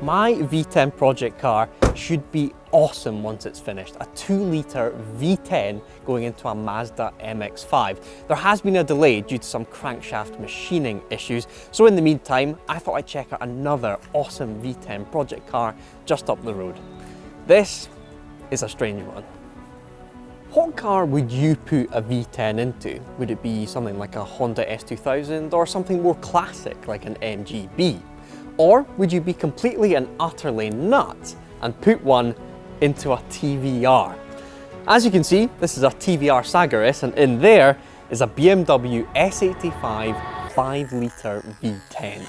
My V10 project car should be awesome once it's finished. A 2-litre V10 going into a Mazda MX-5. There has been a delay due to some crankshaft machining issues, so in the meantime, I thought I'd check out another awesome V10 project car just up the road. This is a strange one. What car would you put a V10 into? Would it be something like a Honda S2000 or something more classic like an MGB? Or would you be completely and utterly nuts and put one into a TVR? As you can see, this is a TVR Sagaris, and in there is a BMW S85 5-litre V10.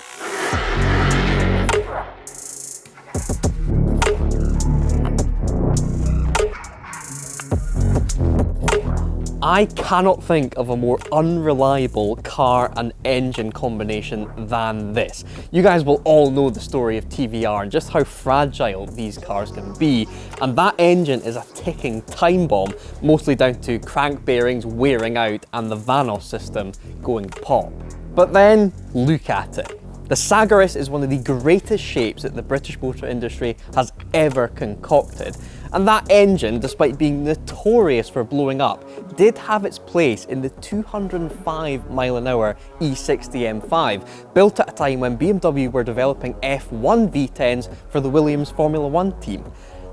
I cannot think of a more unreliable car and engine combination than this. You guys will all know the story of TVR and just how fragile these cars can be, and that engine is a ticking time bomb, mostly down to crank bearings wearing out and the Vanos system going pop. But then, look at it. The Sagaris is one of the greatest shapes that the British motor industry has ever concocted. And that engine, despite being notorious for blowing up, did have its place in the 205-mile-an-hour E60 M5, built at a time when BMW were developing F1 V10s for the Williams Formula One team.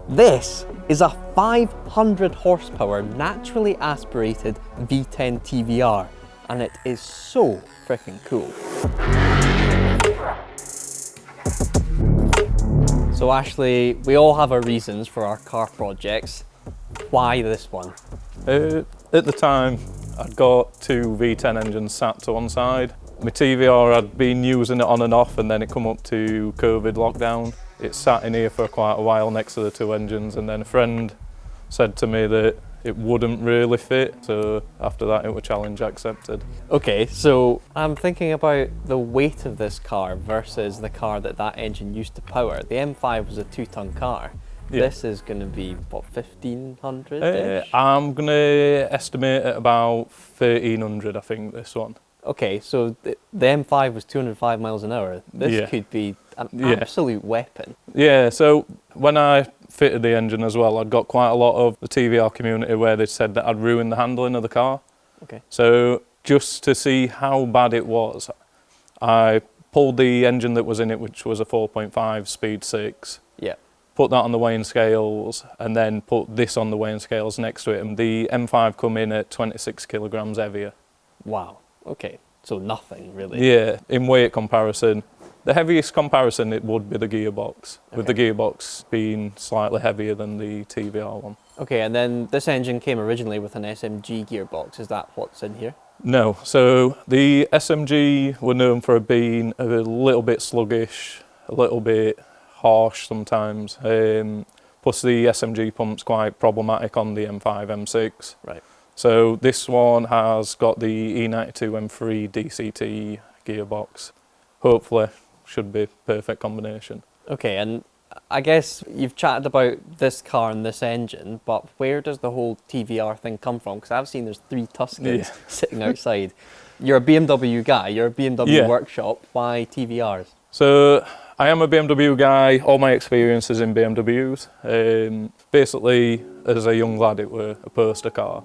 This is a 500 horsepower naturally aspirated V10 TVR, and it is so freaking cool. So Ashley, we all have our reasons for our car projects. Why this one? At the time, I'd got 2 V10 engines sat to one side. My TVR, I'd been using it on and off, and then it come up to COVID lockdown. It sat in here for quite a while next to the 2 engines, and then a friend said to me that it wouldn't really fit, so after that it was challenge accepted. Okay, so I'm thinking about the weight of this car versus the car that engine used to power. The M5 was a 2-ton car. Yeah. This is going to be, what, 1,500-ish? I'm going to estimate at about 1,300, I think, this one. Okay, so the M5 was 205 miles an hour. This could be an absolute weapon. Yeah, so when I fitted the engine as well, I'd got quite a lot of the TVR community where they said that I'd ruined the handling of the car. Okay. So just to see how bad it was, I pulled the engine that was in it, which was a 4.5 speed 6. Yeah. Put that on the weighing scales, and then put this on the weighing scales next to it, and the M5 come in at 26 kilograms heavier. Wow. Okay, so nothing really. Yeah, in weight comparison, the heaviest comparison it would be the gearbox, with the gearbox being slightly heavier than the TVR one. Okay, and then this engine came originally with an SMG gearbox. Is that what's in here? No, so the SMG were known for being a little bit sluggish, a little bit harsh sometimes. Plus the SMG pump's quite problematic on the M5, M6. Right. So this one has got the E92 M3 DCT gearbox. Hopefully, should be perfect combination. Okay, and I guess you've chatted about this car and this engine, but where does the whole TVR thing come from? Because I've seen there's 3 Tuscans sitting outside. You're a BMW guy, you're a BMW workshop. Why TVRs? So I am a BMW guy. All my experience is in BMWs. Basically, as a young lad, it were a poster car.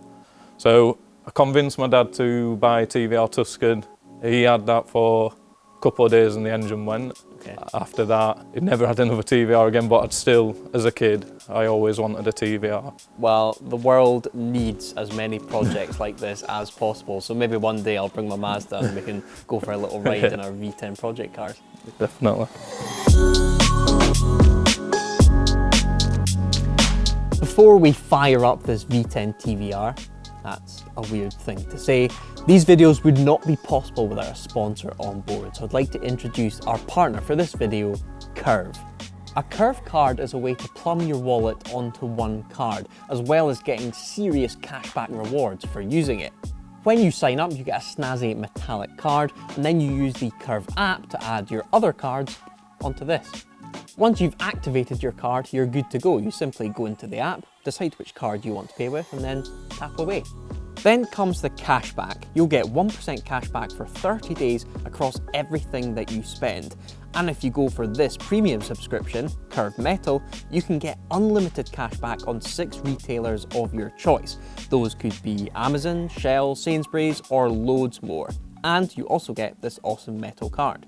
So I convinced my dad to buy a TVR Tuscan. He had that for a couple of days and the engine went. Okay. After that, he never had another TVR again, but I'd still, as a kid, I always wanted a TVR. Well, the world needs as many projects like this as possible, so maybe one day I'll bring my Mazda and we can go for a little ride in our V10 project cars. Definitely. Before we fire up this V10 TVR, that's a weird thing to say, these videos would not be possible without a sponsor on board, so I'd like to introduce our partner for this video, Curve. A Curve card is a way to plumb your wallet onto one card, as well as getting serious cashback rewards for using it. When you sign up, you get a snazzy metallic card, and then you use the Curve app to add your other cards onto this. Once you've activated your card, you're good to go. You simply go into the app, decide which card you want to pay with, and then tap away. Then comes the cashback. You'll get 1% cashback for 30 days across everything that you spend. And if you go for this premium subscription, Curved Metal, you can get unlimited cash back on 6 retailers of your choice. Those could be Amazon, Shell, Sainsbury's, or loads more. And you also get this awesome metal card.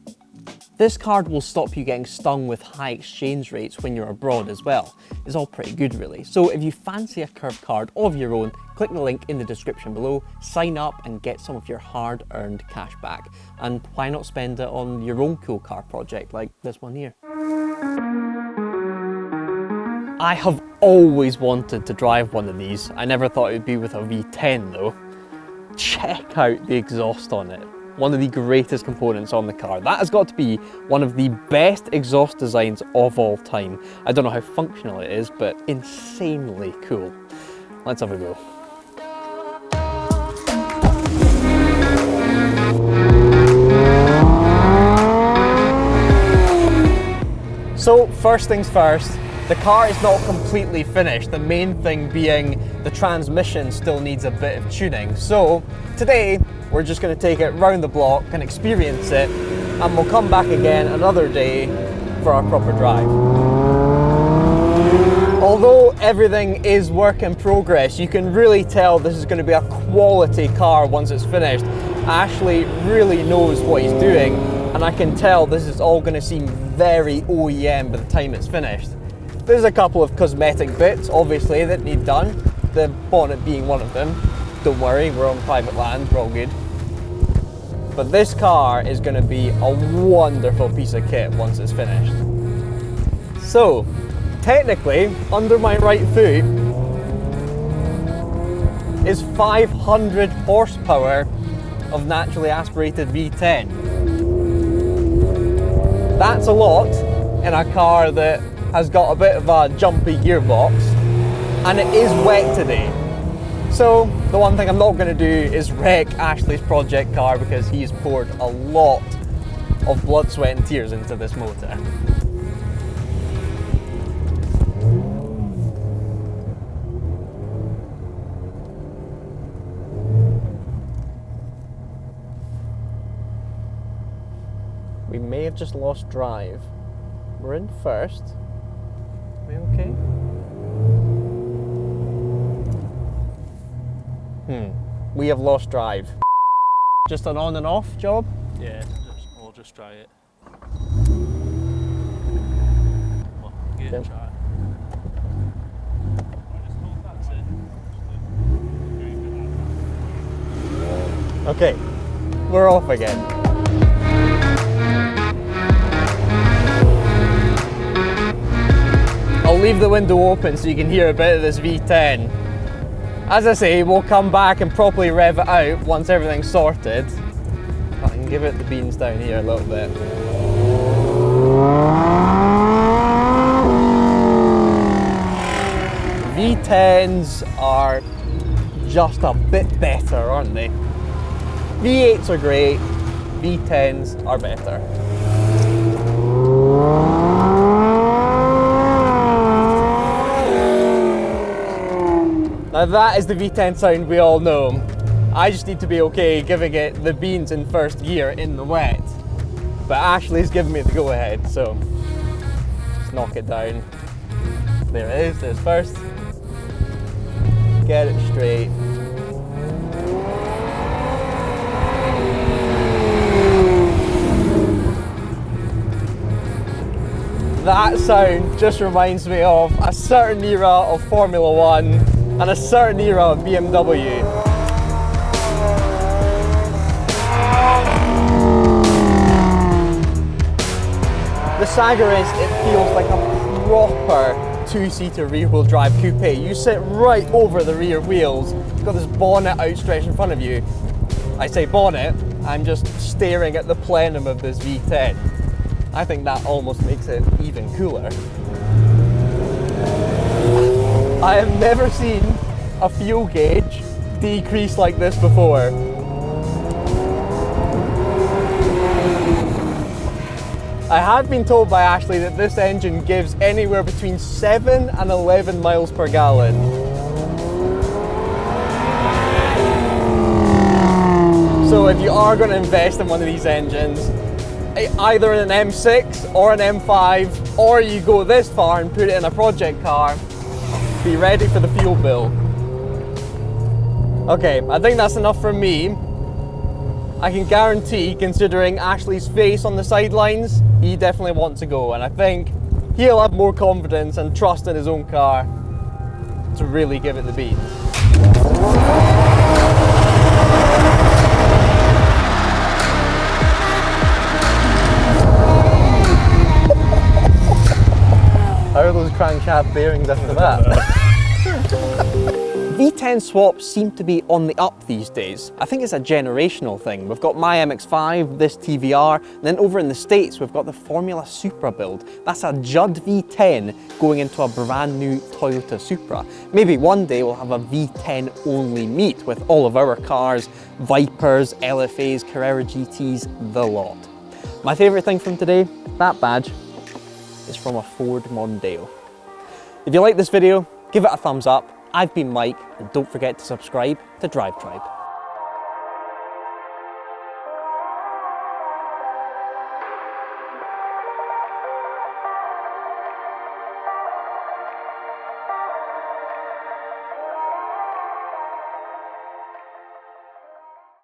This card will stop you getting stung with high exchange rates when you're abroad as well. It's all pretty good really. So if you fancy a curved card of your own, click the link in the description below, sign up and get some of your hard-earned cash back. And why not spend it on your own cool car project like this one here? I have always wanted to drive one of these. I never thought it would be with a V10 though. Check out the exhaust on it. One of the greatest components on the car. That has got to be one of the best exhaust designs of all time. I don't know how functional it is, but insanely cool. Let's have a go. So first things first, the car is not completely finished. The main thing being the transmission still needs a bit of tuning. So today, we're just going to take it round the block and experience it, and we'll come back again another day for our proper drive. Although everything is work in progress, you can really tell this is going to be a quality car once it's finished. Ashley really knows what he's doing, and I can tell this is all going to seem very OEM by the time it's finished. There's a couple of cosmetic bits, obviously, that need done, the bonnet being one of them. Don't worry, we're on private land, we're all good. But this car is going to be a wonderful piece of kit once it's finished. So, technically, under my right foot is 500 horsepower of naturally aspirated V10. That's a lot in a car that has got a bit of a jumpy gearbox, and it is wet today. So the one thing I'm not going to do is wreck Ashley's project car because he's poured a lot of blood, sweat and tears into this motor. We may have just lost drive. We're in first. Are we okay? We have lost drive. Just an on and off job? Yeah, we'll just try it. Well, give it a try. Okay, we're off again. I'll leave the window open so you can hear a bit of this V10. As I say, we'll come back and properly rev it out once everything's sorted. I can give it the beans down here a little bit. V10s are just a bit better, aren't they? V8s are great, V10s are better. Now that is the V10 sound we all know. I just need to be okay giving it the beans in first gear in the wet. But Ashley's giving me the go ahead, so just knock it down. There it is, there's first. Get it straight. That sound just reminds me of a certain era of Formula One and a certain era of BMW. The Sagaris, it feels like a proper two-seater rear-wheel drive coupe. You sit right over the rear wheels, you've got this bonnet outstretched in front of you. I say bonnet, I'm just staring at the plenum of this V10. I think that almost makes it even cooler. I have never seen a fuel gauge decrease like this before. I have been told by Ashley that this engine gives anywhere between 7 and 11 miles per gallon. So if you are going to invest in one of these engines, either in an M6 or an M5, or you go this far and put it in a project car, be ready for the fuel bill. Okay, I think that's enough from me. I can guarantee, considering Ashley's face on the sidelines, he definitely wants to go, and I think he'll have more confidence and trust in his own car to really give it the beat. How are those crankshaft bearings after that? V10 swaps seem to be on the up these days. I think it's a generational thing. We've got my MX-5, this TVR, and then over in the States we've got the Formula Supra build. That's a Judd V10 going into a brand new Toyota Supra. Maybe one day we'll have a V10 only meet with all of our cars, Vipers, LFAs, Carrera GTs, the lot. My favourite thing from today, that badge, is from a Ford Mondeo. If you like this video, give it a thumbs up. I've been Mike, and don't forget to subscribe to Drive Tribe.